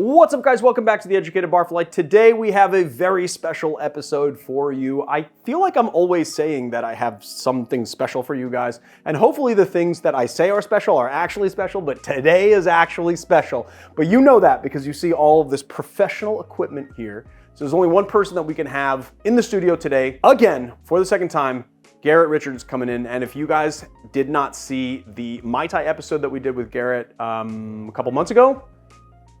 What's up, guys? Welcome back to the Educated Barfly. Today we have a very special episode for you. I feel like I'm always saying that I have something special for you guys, and hopefully the things that I say are special are actually special, but today is actually special. But you know that because you see all of this professional equipment here. So there's only one person that we can have in the studio today, again, for the second time. Garret Richards coming in, and if you guys did not see the Mai Tai episode that we did with Garret a couple months ago,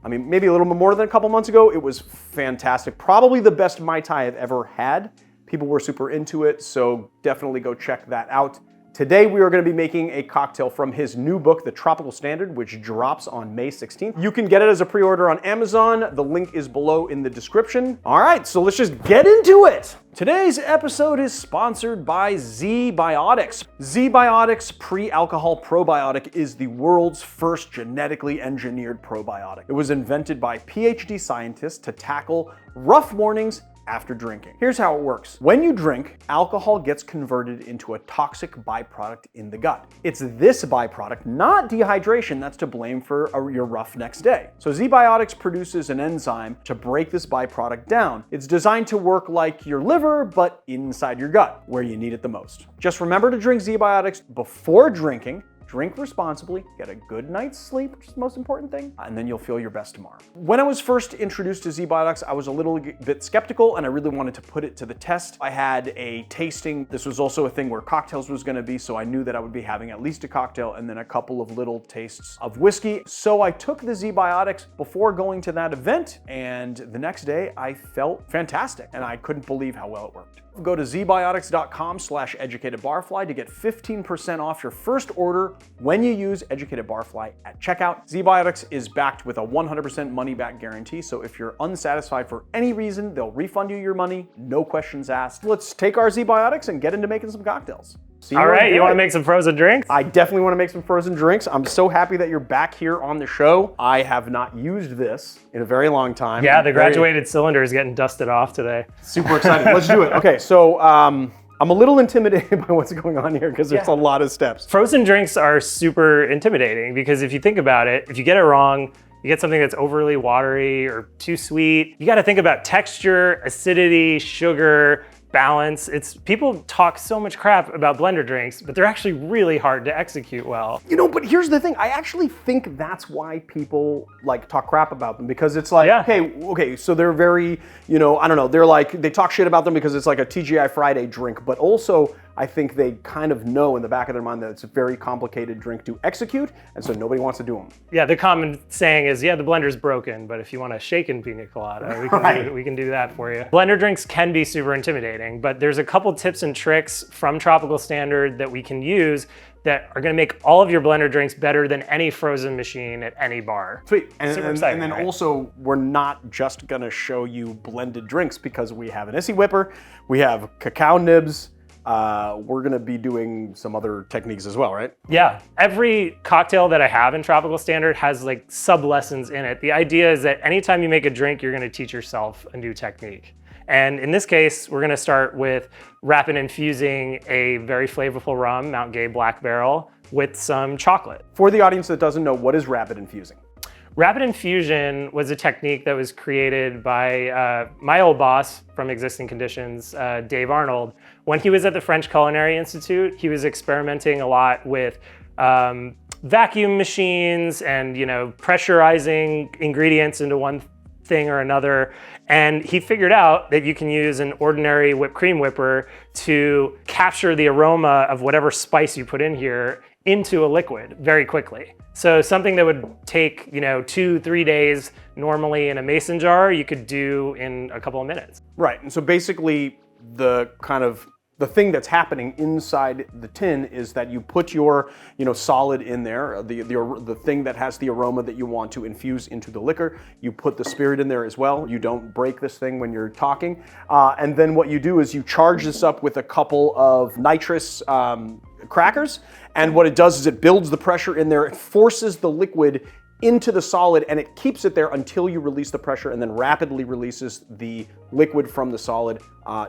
I mean, maybe a little bit more than a couple months ago, it was fantastic. Probably the best Mai Tai I've ever had. People were super into it, so definitely go check that out. Today, we are going to be making a cocktail from his new book, The Tropical Standard, which drops on May 16th. You can get it as a pre-order on Amazon. The link is below in the description. All right, so let's just get into it. Today's episode is sponsored by ZBiotics. ZBiotics Pre-Alcohol Probiotic is the world's first genetically engineered probiotic. It was invented by PhD scientists to tackle rough mornings after drinking. Here's how it works. When you drink, alcohol gets converted into a toxic byproduct in the gut. It's this byproduct, not dehydration, that's to blame for your rough next day. So ZBiotics produces an enzyme to break this byproduct down. It's designed to work like your liver, but inside your gut, where you need it the most. Just remember to drink ZBiotics before drinking. Drink responsibly, get a good night's sleep, which is the most important thing, and then you'll feel your best tomorrow. When I was first introduced to ZBiotics, I was a little bit skeptical and I really wanted to put it to the test. I had a tasting. This was also a thing where cocktails was gonna be, so I knew that I would be having at least a cocktail and then a couple of little tastes of whiskey. So I took the ZBiotics before going to that event, and the next day I felt fantastic and I couldn't believe how well it worked. Go to zbiotics.com/educatedbarfly to get 15% off your first order when you use Educated Barfly at checkout. ZBiotics is backed with a 100% money-back guarantee, so if you're unsatisfied for any reason, they'll refund you your money, no questions asked. Let's take our ZBiotics and get into making some cocktails. All right, you want to make some frozen drinks? I definitely want to make some frozen drinks. I'm so happy that you're back here on the show. I have not used this in a very long time. Yeah, the graduated cylinder is getting dusted off today. Super excited. Let's do it. Okay, so I'm a little intimidated by what's going on here because there's a lot of steps. Frozen drinks are super intimidating because if you think about it, if you get it wrong, you get something that's overly watery or too sweet. You got to think about texture, acidity, sugar, balance. People talk so much crap about blender drinks, but they're actually really hard to execute well. You know, but here's the thing. I actually think that's why people like talk crap about them, because it's like, okay, so they're very, I don't know, they talk shit about them because it's like a TGI Friday drink, but also I think they kind of know in the back of their mind that it's a very complicated drink to execute, and so nobody wants to do them. Yeah, the common saying is, the blender's broken, but if you want a shaken pina colada, we can do that for you. Blender drinks can be super intimidating, but there's a couple tips and tricks from Tropical Standard that we can use that are gonna make all of your blender drinks better than any frozen machine at any bar. Sweet, and then also, we're not just gonna show you blended drinks because we have an Issy Whipper, we have cacao nibs, we're gonna be doing some other techniques as well, right? Yeah, every cocktail that I have in Tropical Standard has like sub-lessons in it. The idea is that anytime you make a drink, you're gonna teach yourself a new technique. And in this case, we're gonna start with rapid infusing a very flavorful rum, Mount Gay Black Barrel, with some chocolate. For the audience that doesn't know, what is rapid infusing? Rapid infusion was a technique that was created by my old boss from Existing Conditions, Dave Arnold. When he was at the French Culinary Institute, he was experimenting a lot with vacuum machines and pressurizing ingredients into one thing or another. And he figured out that you can use an ordinary whipped cream whipper to capture the aroma of whatever spice you put in here into a liquid very quickly. So something that would take 2-3 days normally in a mason jar, you could do in a couple of minutes. Right, and so basically the thing that's happening inside the tin is that you put your solid in there, the thing that has the aroma that you want to infuse into the liquor. You put the spirit in there as well. You don't break this thing when you're talking. And then what you do is you charge this up with a couple of nitrous crackers, and what it does is it builds the pressure in there, it forces the liquid into the solid, and it keeps it there until you release the pressure, and then rapidly releases the liquid from the solid,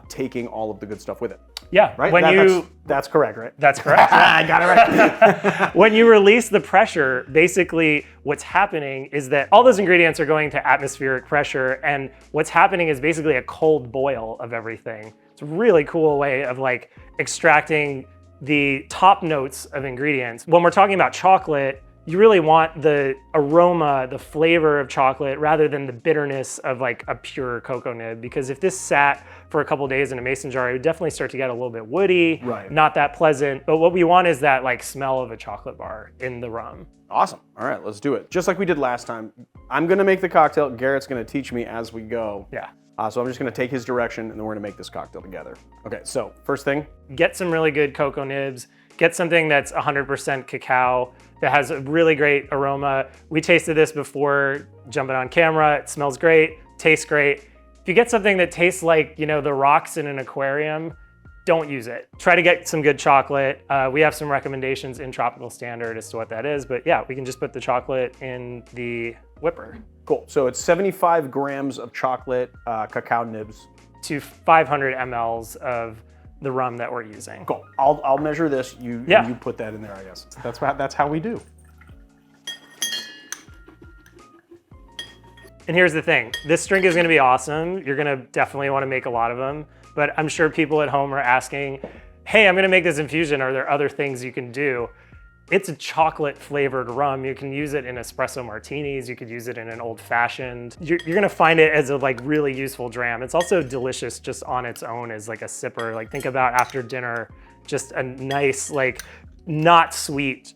taking all of the good stuff with it. Yeah, Right? when that's correct, right? That's correct. I got it right. When you release the pressure, basically what's happening is that all those ingredients are going to atmospheric pressure, and what's happening is basically a cold boil of everything. It's a really cool way of like extracting the top notes of ingredients. When we're talking about chocolate, you really want the aroma, the flavor of chocolate, rather than the bitterness of like a pure cocoa nib. Because if this sat for a couple days in a mason jar, it would definitely start to get a little bit woody, not that pleasant. But what we want is that like smell of a chocolate bar in the rum. Awesome. All right, let's do it. Just like we did last time. I'm gonna make the cocktail. Garrett's gonna teach me as we go. Yeah. So I'm just gonna take his direction and then we're gonna make this cocktail together. Okay, so first thing. Get some really good cocoa nibs. Get something that's 100% cacao that has a really great aroma. We tasted this before jumping on camera. It smells great, tastes great. If you get something that tastes like, you know, the rocks in an aquarium, don't use it. Try to get some good chocolate. We have some recommendations in Tropical Standard as to what that is, but yeah, we can just put the chocolate in the whipper. Cool, so it's 75 grams of chocolate cacao nibs. To 500 mLs of the rum that we're using. Cool. I'll measure this. You put that in there, I guess. That's how we do. And here's the thing. This drink is going to be awesome. You're going to definitely want to make a lot of them. But I'm sure people at home are asking, hey, I'm going to make this infusion. Are there other things you can do? It's a chocolate flavored rum. You can use it in espresso martinis. You could use it in an old fashioned. You're gonna find it as a like really useful dram. It's also delicious just on its own as like a sipper. Like think about after dinner, just a nice like not sweet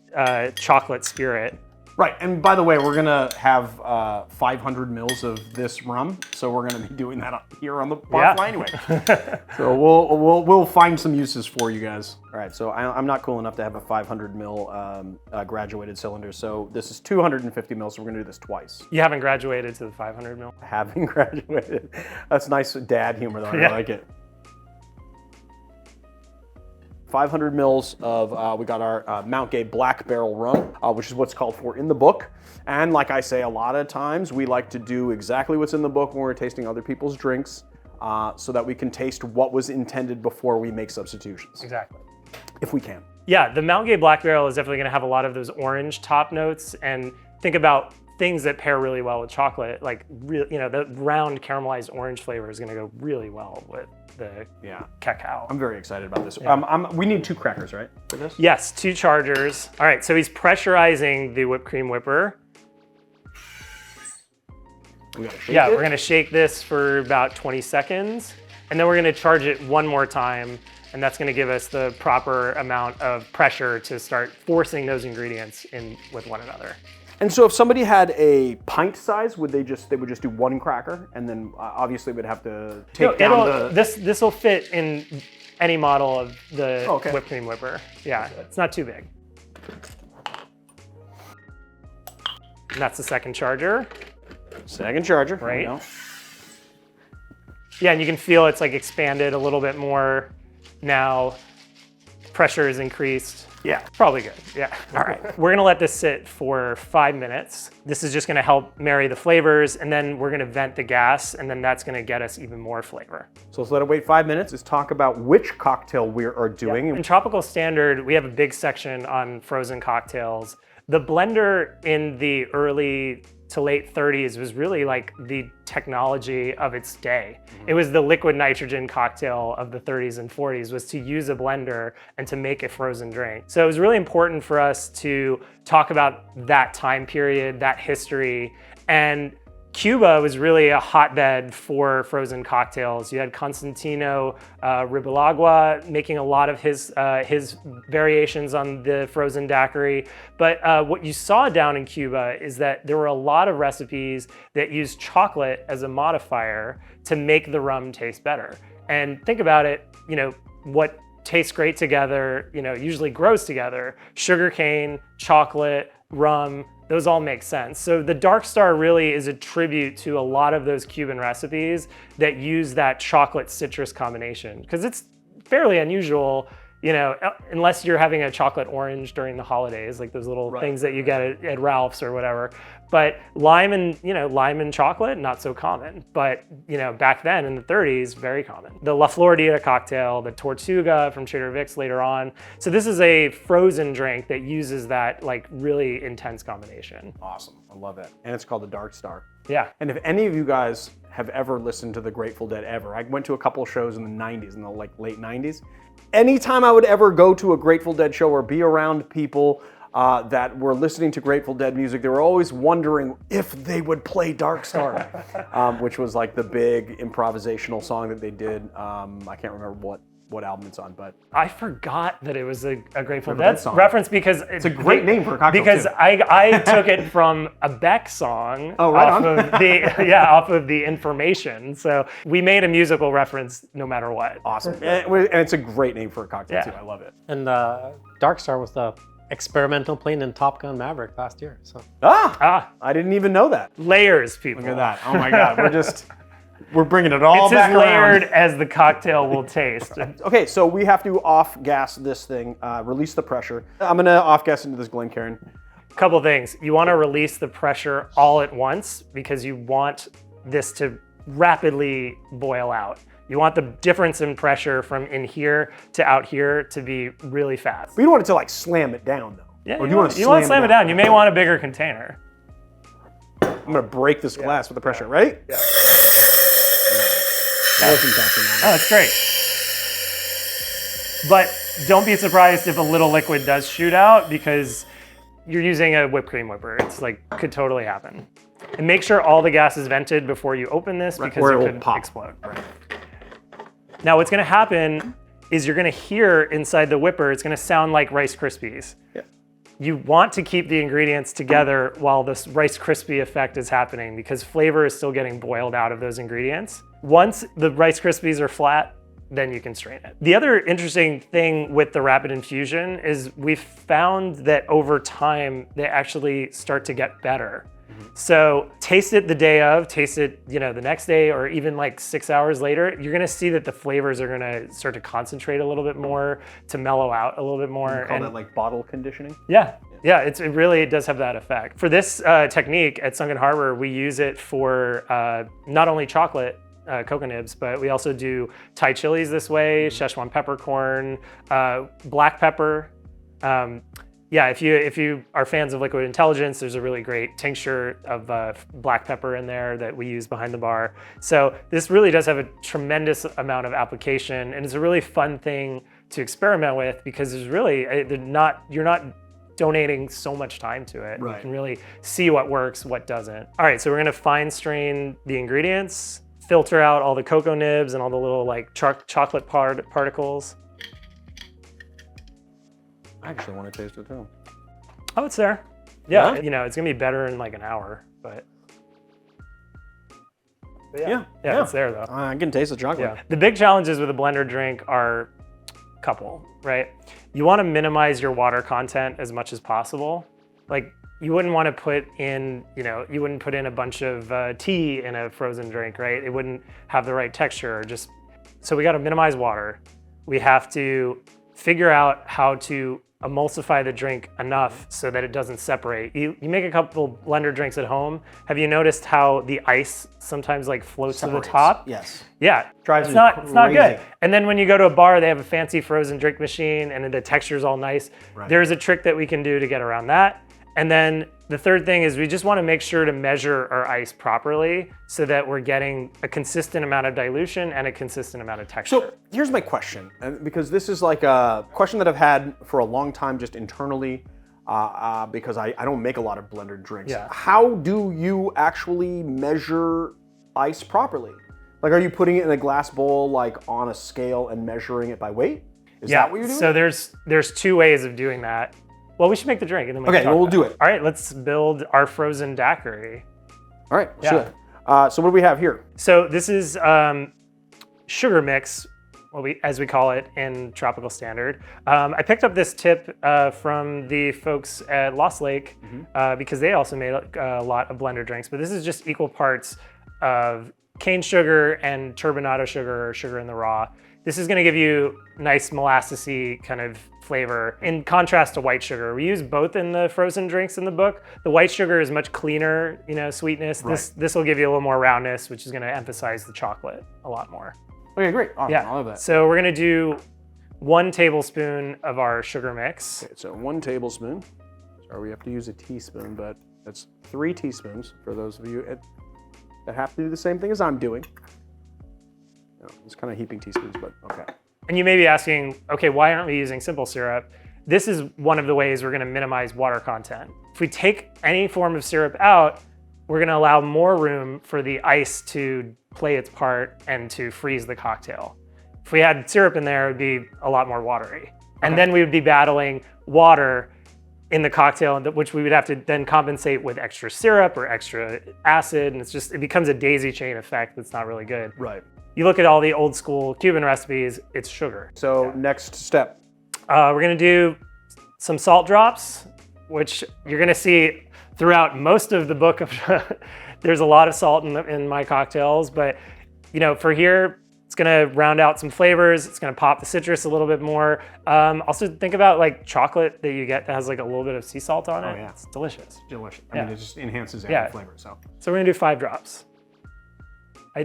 chocolate spirit. Right, and by the way, we're gonna have 500 mils of this rum, so we're gonna be doing that here on the Barfly anyway. So we'll find some uses for you guys. All right, so I'm not cool enough to have a 500 mil graduated cylinder, so this is 250 mils, so we're gonna do this twice. You haven't graduated to the 500 mil? Having graduated. That's nice dad humor though, I like it. 500 mils of, we got our Mount Gay Black Barrel Rum, which is what's called for in the book. And like I say, a lot of times we like to do exactly what's in the book when we're tasting other people's drinks, so that we can taste what was intended before we make substitutions. Exactly. If we can. Yeah, the Mount Gay Black Barrel is definitely gonna have a lot of those orange top notes, and think about things that pair really well with chocolate, like the round caramelized orange flavor is gonna go really well with the cacao. I'm very excited about this. Yeah. We need 2 crackers, right, for this? Yes, 2 chargers. All right, so he's pressurizing the whipped cream whipper. We gotta shake it? We're gonna shake this for about 20 seconds, and then we're gonna charge it one more time, and that's gonna give us the proper amount of pressure to start forcing those ingredients in with one another. And so if somebody had a pint size, would they would just do 1 cracker, and then obviously would have to take down the... This will fit in any model of the whipped cream whipper. Yeah, it's not too big. And that's the second charger. Second charger. Right. Yeah, and you can feel it's like expanded a little bit more now. Pressure is increased. Yeah. Probably good, yeah. All right, we're gonna let this sit for 5 minutes. This is just gonna help marry the flavors, and then we're gonna vent the gas, and then that's gonna get us even more flavor. So let's let it wait 5 minutes. Let's talk about which cocktail we are doing. In Tropical Standard, we have a big section on frozen cocktails. The blender in the early to late 30s was really like the technology of its day. It was the liquid nitrogen cocktail of the 30s and 40s, was to use a blender and to make a frozen drink. So it was really important for us to talk about that time period, that history, and Cuba was really a hotbed for frozen cocktails. You had Constantino Ribalagua making a lot of his variations on the Frozen Daiquiri. But what you saw down in Cuba is that there were a lot of recipes that used chocolate as a modifier to make the rum taste better. And think about it, what tastes great together, usually grows together. Sugarcane, chocolate, rum, those all make sense. So the Dark Star really is a tribute to a lot of those Cuban recipes that use that chocolate citrus combination, because it's fairly unusual, unless you're having a chocolate orange during the holidays, like those little things that you get at Ralph's or whatever. But lime and chocolate, not so common. But back then in the 30s, very common. The La Floridita cocktail, the Tortuga from Trader Vic's later on. So this is a frozen drink that uses that like really intense combination. Awesome, I love it. And it's called the Dark Star. Yeah. And if any of you guys have ever listened to the Grateful Dead ever, I went to a couple of shows in the 90s, in the like late 90s. Anytime I would ever go to a Grateful Dead show or be around people that were listening to Grateful Dead music, they were always wondering if they would play Dark Star, which was like the big improvisational song that they did. I can't remember what album it's on, but I forgot that it was a Grateful Dead Dead song reference because it's a great name for a cocktail because too. I took it from a Beck song off of the Information. So we made a musical reference no matter what. Awesome. And it's a great name for a cocktail too. I love it. And Dark Star was the experimental plane in Top Gun Maverick last year. So I didn't even know that. Layers, people. Look at that. Oh my God. We're bringing it all back It's as layered around. as the cocktail will taste. Okay, so we have to off-gas this thing, release the pressure. I'm gonna off-gas into this Glencairn. Couple things. You want to release the pressure all at once because you want this to rapidly boil out. You want the difference in pressure from in here to out here to be really fast. But you don't want it to like slam it down though. Yeah, Or you want to slam it down. You may want a bigger container. I'm gonna break this glass with the pressure, right? Yeah. Oh, that's great. But don't be surprised if a little liquid does shoot out because you're using a whipped cream whipper. It's like, could totally happen. And make sure all the gas is vented before you open this because or it will could pop. explode. Right. Now what's gonna happen is you're gonna hear inside the whipper, it's gonna sound like Rice Krispies. Yeah. You want to keep the ingredients together while this Rice Krispie effect is happening because flavor is still getting boiled out of those ingredients. Once the Rice Krispies are flat, then you can strain it. The other interesting thing with the rapid infusion is we've found that over time, they actually start to get better. So taste it the day of, taste it the next day, or even like 6 hours later, you're gonna see that the flavors are gonna start to concentrate a little bit more, to mellow out a little bit more. You call that like bottle conditioning? Yeah, it really does have that effect. For this technique at Sunken Harbor, we use it for not only chocolate, cocoa nibs, but we also do Thai chilies this way, Szechuan peppercorn, black pepper. If you are fans of Liquid Intelligence, there's a really great tincture of black pepper in there that we use behind the bar. So this really does have a tremendous amount of application, and it's a really fun thing to experiment with because there's really you're not donating so much time to it. Right. You can really see what works, what doesn't. All right, so we're gonna fine strain the ingredients, filter out all the cocoa nibs and all the little like chocolate particles. I actually want to taste it too. Oh, it's there. Yeah, it's gonna be better in like an hour, but yeah, it's there though. I can taste the chocolate. Yeah. The big challenges with a blender drink are a couple, right? You want to minimize your water content as much as possible. Like you wouldn't want to put in, you wouldn't put in a bunch of tea in a frozen drink, right? It wouldn't have the right texture. So we got to minimize water. We have to figure out how to emulsify the drink enough so that it doesn't separate. You make a couple blender drinks at home. Have you noticed how the ice sometimes like floats to the top? Yes. Yeah, Drives it's me not good. crazy. And then when you go to a bar, they have a fancy frozen drink machine and the texture's all nice. Right. There's a trick that we can do to get around that. And then the third thing is we just want to make sure to measure our ice properly so that we're getting a consistent amount of dilution and a consistent amount of texture. So here's my question, because this is like a question that I've had for a long time just internally, because I don't make a lot of blended drinks. Yeah. How do you actually measure ice properly? Like, are you putting it in a glass bowl, like on a scale and measuring it by weight? Is that what you're doing? So there's two ways of doing that. Well, we should make the drink and then we can Okay, talk well, we'll about do it. All right, let's build our Frozen Daiquiri. All right, Yeah. sure. So what do we have here? So this is sugar mix, as we call it in Tropical Standard. I picked up this tip from the folks at Lost Lake because they also made a lot of blender drinks, but this is just equal parts of cane sugar and turbinado sugar or sugar in the raw. This is gonna give you nice molassesy kind of flavor in contrast to white sugar. We use both in the frozen drinks in the book. The white sugar is much cleaner, sweetness. Right. This will give you a little more roundness, which is gonna emphasize the chocolate a lot more. Okay, great. Awesome. Yeah, I love that. so we're gonna do 1 tablespoon of our sugar mix. Okay, so 1 tablespoon. Sorry, we have to use a teaspoon, but that's 3 teaspoons for those of you that have to do the same thing as I'm doing. It's kind of heaping teaspoons, but okay. And you may be asking, okay, why aren't we using simple syrup? This is one of the ways we're gonna minimize water content. If we take any form of syrup out, we're gonna allow more room for the ice to play its part and to freeze the cocktail. If we had syrup in there, it would be a lot more watery. And then we would be battling water in the cocktail, which we would have to then compensate with extra syrup or extra acid. And it becomes a daisy chain effect that's not really good. Right. You look at all the old school Cuban recipes, it's sugar. So next step. We're gonna do some salt drops, which you're gonna see throughout most of the book. There's a lot of salt in my cocktails, but for here, it's gonna round out some flavors. It's gonna pop the citrus a little bit more. Also think about like chocolate that you get that has like a little bit of sea salt on it. Yeah. It's delicious. Delicious. I Yeah. mean, it just enhances Yeah. every flavor. So So we're gonna do 5 drops.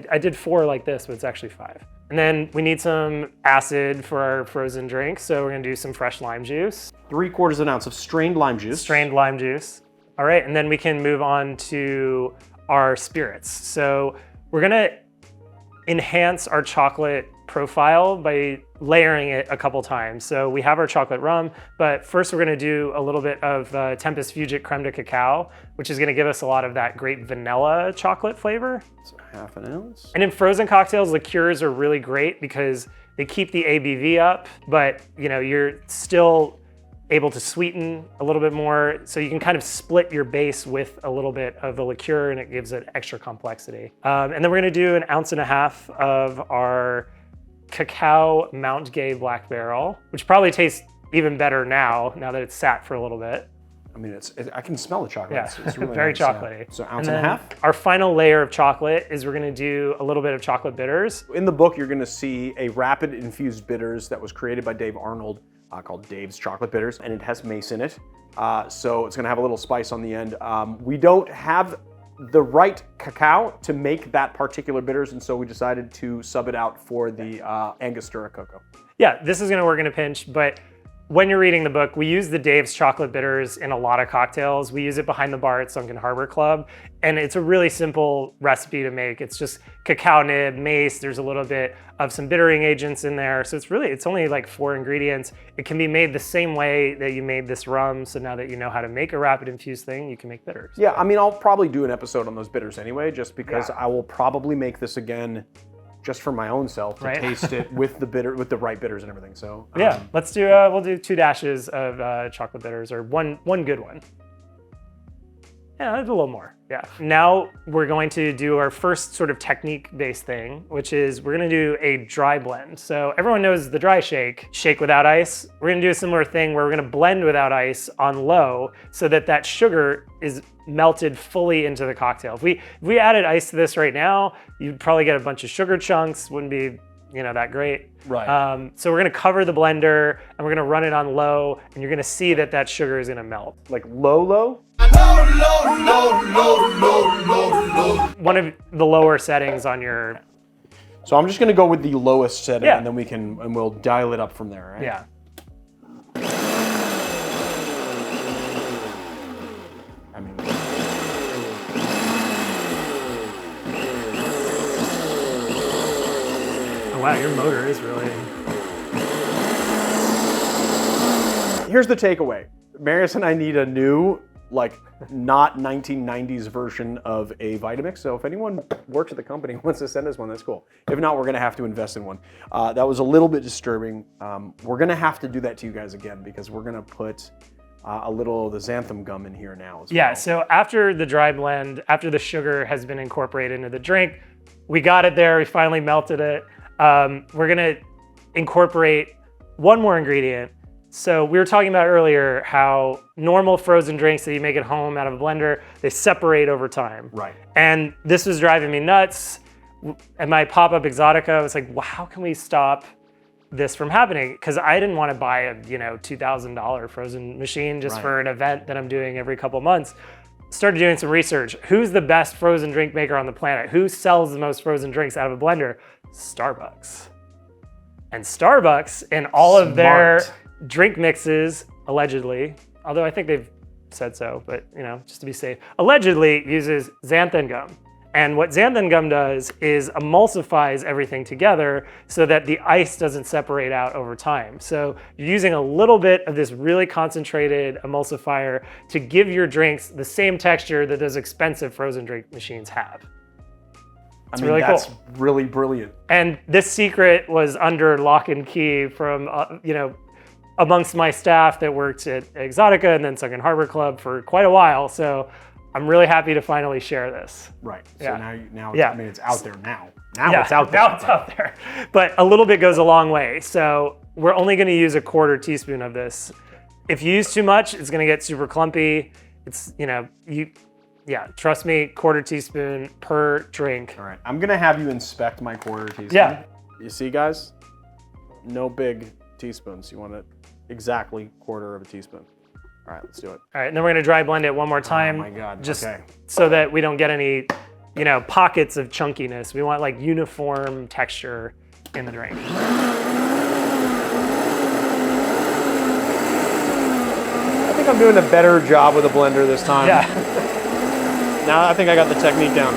I did 4 like this, but it's actually 5. And then we need some acid for our frozen drink. So we're gonna do some fresh lime juice. 3/4 ounce of strained lime juice. Strained lime juice. All right, and then we can move on to our spirits. So we're gonna enhance our chocolate profile by layering it a couple times. So we have our chocolate rum, but first we're gonna do a little bit of Tbsp Sugar Crème de Cacao, which is gonna give us a lot of that great vanilla chocolate flavor. So 1/2 ounce. And in frozen cocktails, liqueurs are really great because they keep the ABV up, but you're still able to sweeten a little bit more. So you can kind of split your base with a little bit of the liqueur and it gives it extra complexity. And then we're gonna do 1.5 ounces of our cacao Mount Gay Black Barrel, which probably tastes even better now that it's sat for a little bit. I mean, I can smell the chocolate. Yeah, It's really very nice, yeah. chocolatey. So And 1.5 then ounces. our final layer of chocolate is we're gonna do a little bit of chocolate bitters. In the book, you're going to see a rapid infused bitters that was created by Dave Arnold called Dave's Chocolate Bitters, and it has mace in it. So it's going to have a little spice on the end. We don't have the right cacao to make that particular bitters, and so we decided to sub it out for the Angostura cocoa. Yeah, this is gonna work in a pinch, but when you're reading the book, we use the Dave's Chocolate Bitters in a lot of cocktails. We use it behind the bar at Sunken Harbor Club, and it's a really simple recipe to make. It's just cacao nib, mace, there's a little bit of some bittering agents in there. So it's only like 4 ingredients. It can be made the same way that you made this rum, so now that you know how to make a rapid infused thing, you can make bitters. Yeah, I mean, I'll probably do an episode on those bitters anyway, just because Yeah. I will probably make this again just for my own self to Right. taste it with the right bitters and everything. So Yeah, let's do, we'll do 2 dashes of chocolate bitters, or one good one. Yeah, that's a little more, yeah. Now we're going to do our first sort of technique-based thing, which is we're gonna do a dry blend. So everyone knows the dry shake without ice. We're gonna do a similar thing where we're gonna blend without ice on low so that sugar is melted fully into the cocktail. If we added ice to this right now, you'd probably get a bunch of sugar chunks, wouldn't be that great. Right. So we're gonna cover the blender and we're gonna run it on low, and you're gonna see that sugar is gonna melt. like low. One of the lower settings on your, So I'm just going to go with the lowest setting, Yeah. and then we'll dial it up from there. Right? yeah. I mean, Oh wow, your motor is really, here's the takeaway. Marius and I need a new, not 1990s version of a Vitamix. So if anyone works at the company and wants to send us one, that's cool. If not, we're going to have to invest in one. That was a little bit disturbing. We're going to have to do that to you guys again, because we're going to put a little of the xanthan gum in here now as yeah. well. So after the dry blend, after the sugar has been incorporated into the drink, we got it there, we finally melted it. We're gonna incorporate one more ingredient. So we were talking about earlier how normal frozen drinks that you make at home out of a blender, they separate over time. Right. And this was driving me nuts. At my pop-up Exotica, I was like, well, how can we stop this from happening because I didn't want to buy a $2,000 frozen machine just for an event that I'm doing every couple months. Started doing some research. Who's the best frozen drink maker on the planet? Who sells the most frozen drinks out of a blender? Starbucks. And Starbucks in all of their drink mixes, allegedly, although I think they've said so, but just to be safe, allegedly uses xanthan gum. And what xanthan gum does is emulsifies everything together so that the ice doesn't separate out over time. So you're using a little bit of this really concentrated emulsifier to give your drinks the same texture that those expensive frozen drink machines have. It's really that's cool. really brilliant. And this secret was under lock and key from, amongst my staff that worked at Exotica and then Sunken Harbor Club for quite a while. So I'm really happy to finally share this. Right. So Yeah. now it's out there now. Now Yeah, it's out there. Now it's out there. But a little bit goes a long way. So we're only going to use a 1/4 teaspoon of this. If you use too much, it's going to get super clumpy. It's, trust me, 1/4 teaspoon per drink. All right. I'm going to have you inspect my 1/4 teaspoon. Yeah. You see, guys? No big teaspoons. You want it exactly 1/4 of a teaspoon. All right, let's do it. All right, and then we're going to dry blend it one more time. Oh my God. Just okay. so that we don't get any, pockets of chunkiness. We want like uniform texture in the drink. I think I'm doing a better job with a blender this time. Yeah. Now I think I got the technique down.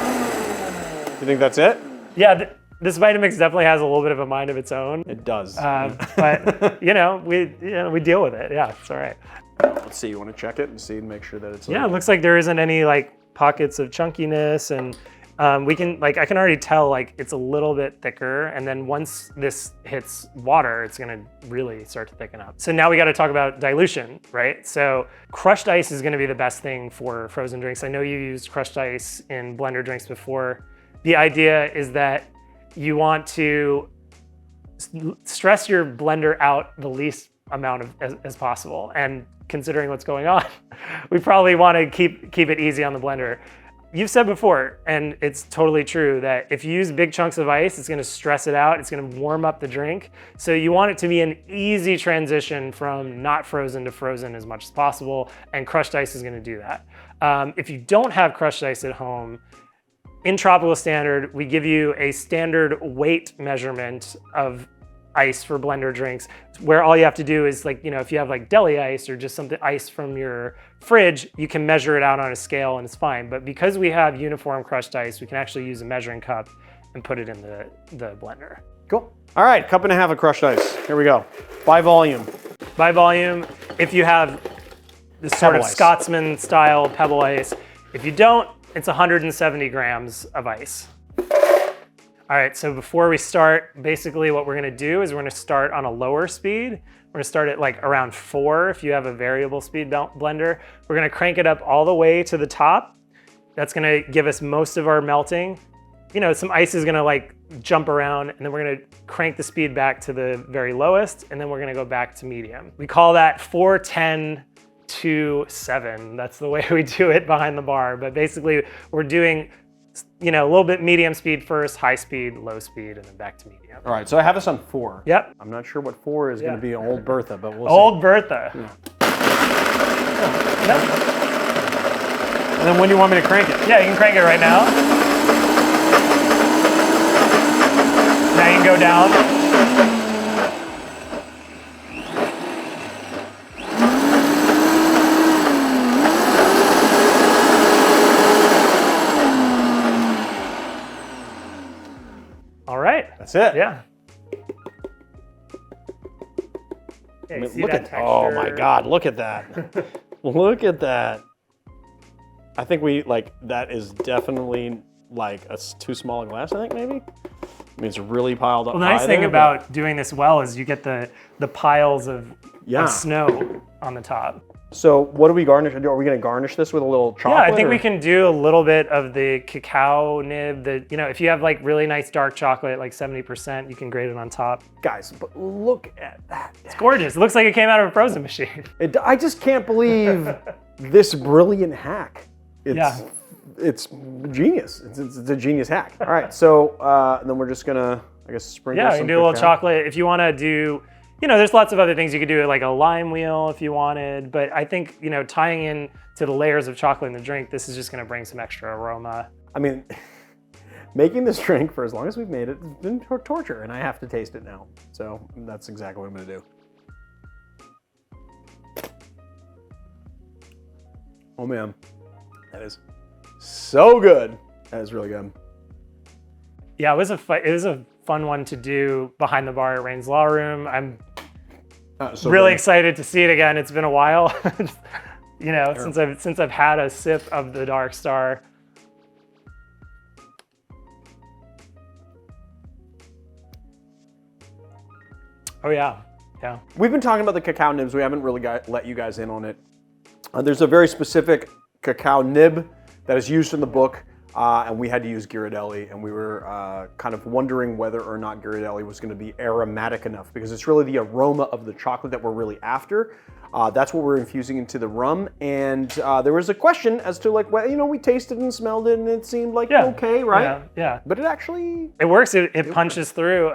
You think that's it? Yeah, this Vitamix definitely has a little bit of a mind of its own. It does. But we deal with it. Yeah, it's all right. Let's see. You want to check it and see and make sure that it's. Yeah, it looks like there isn't any like pockets of chunkiness, and I can already tell like it's a little bit thicker, and then once this hits water, it's gonna really start to thicken up. So now we got to talk about dilution, right? So crushed ice is gonna be the best thing for frozen drinks. I know you used crushed ice in blender drinks before. The idea is that you want to stress your blender out the least amount of as possible, and considering what's going on, we probably want to keep it easy on the blender. You've said before, and it's totally true, that if you use big chunks of ice, it's going to stress it out. It's going to warm up the drink. So you want it to be an easy transition from not frozen to frozen as much as possible, and crushed ice is going to do that. If you don't have crushed ice at home, in Tropical Standard, we give you a standard weight measurement of ice for blender drinks, where all you have to do is if you have like deli ice or just something ice from your fridge, you can measure it out on a scale and it's fine. But because we have uniform crushed ice, we can actually use a measuring cup and put it in the blender. Cool. All right, 1.5 cups of crushed ice. Here we go. By volume. By volume, if you have this sort of Scotsman style Pebble Ice. If you don't, it's 170 grams of ice. All right, so before we start, basically what we're gonna do is we're gonna start on a lower speed. We're gonna start at like around 4 if you have a variable speed blender. We're gonna crank it up all the way to the top. That's gonna give us most of our melting. Some ice is gonna like jump around, and then we're gonna crank the speed back to the very lowest, and then we're gonna go back to medium. We call that 4-10-2-7. That's the way we do it behind the bar. But basically we're doing a little bit medium speed first, high speed, low speed, and then back to medium. All right, so I have this on 4. Yep. I'm not sure what 4 is going to be Old Bertha, but we'll see. Old Bertha. Yeah. And then when do you want me to crank it? Yeah, you can crank it right now. Now you can go down. That's it. Yeah. I mean, look at, oh my God, look at that. Look at that. I think that is definitely like a too small a glass, I think maybe. I mean, it's really piled up. Well, the nice thing about doing this well is you get the piles of snow on the top. So what do we garnish? Are we going to garnish this with a little chocolate? Yeah, I think we can do a little bit of the cacao nib. If you have like really nice dark chocolate, like 70%, you can grate it on top. Guys, but look at that. It's gorgeous. It looks like it came out of a frozen machine. I just can't believe this brilliant hack. It's genius. It's a genius hack. All right, so then we're just gonna I guess sprinkle Yeah, some you can do a little cacao. chocolate. If you want to do, there's lots of other things you could do, like a lime wheel if you wanted. But I think, tying in to the layers of chocolate in the drink, this is just going to bring some extra aroma. I mean, making this drink for as long as we've made it has been torture, and I have to taste it now. So that's exactly what I'm going to do. Oh man, that is so good. That is really good. Yeah, it was a fun one to do behind the bar at Rain's Law Room. I'm So really good. excited to see it again. It's been a while, since I've had a sip of the Dark Star. Oh yeah, yeah. We've been talking about the cacao nibs. We haven't really let you guys in on it. There's a very specific cacao nib that is used in the book, and we had to use Ghirardelli, and we were kind of wondering whether or not Ghirardelli was going to be aromatic enough, because it's really the aroma of the chocolate that we're really after. That's what we're infusing into the rum, and there was a question as to like, well, we tasted and smelled it, and it seemed like okay, right? Yeah. But it actually... It works. It punches through.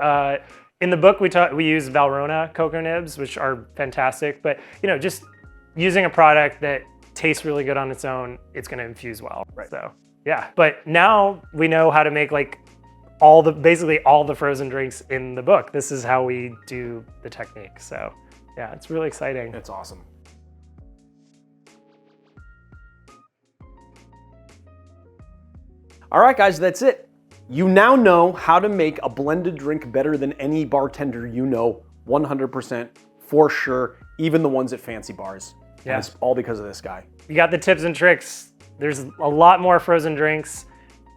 In the book, we use Valrhona cocoa nibs, which are fantastic. But just using a product that tastes really good on its own, it's going to infuse well. Right. So yeah. But now we know how to make like basically all the frozen drinks in the book. This is how we do the technique. So yeah, it's really exciting. It's awesome. All right, guys, that's it. You now know how to make a blended drink better than any bartender you know, 100% for sure, even the ones at fancy bars. Yeah. And it's all because of this guy. You got the tips and tricks. There's a lot more frozen drinks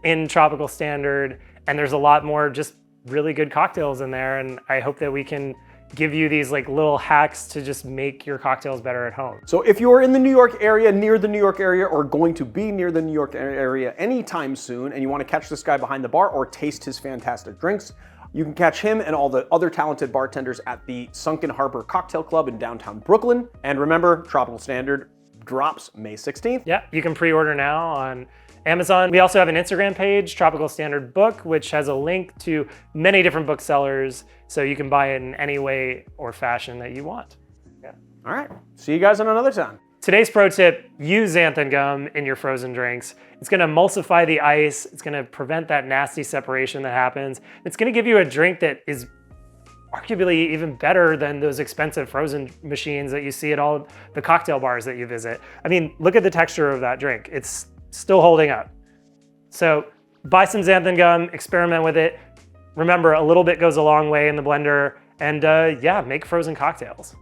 in Tropical Standard, and there's a lot more just really good cocktails in there. And I hope that we can give you these like little hacks to just make your cocktails better at home. So if you're in the New York area, near the New York area, or going to be near the New York area anytime soon, and you want to catch this guy behind the bar or taste his fantastic drinks, you can catch him and all the other talented bartenders at the Sunken Harbor Cocktail Club in downtown Brooklyn. And remember, Tropical Standard drops May 16th. Yeah, you can pre-order now on Amazon. We also have an Instagram page, Tropical Standard Book, which has a link to many different booksellers, so you can buy it in any way or fashion that you want. Yeah. All right, see you guys on another time. Today's pro tip, use xanthan gum in your frozen drinks. It's gonna emulsify the ice. It's gonna prevent that nasty separation that happens. It's gonna give you a drink that is arguably even better than those expensive frozen machines that you see at all the cocktail bars that you visit. I mean, look at the texture of that drink. It's still holding up. So buy some xanthan gum, experiment with it. Remember, a little bit goes a long way in the blender, and yeah, make frozen cocktails.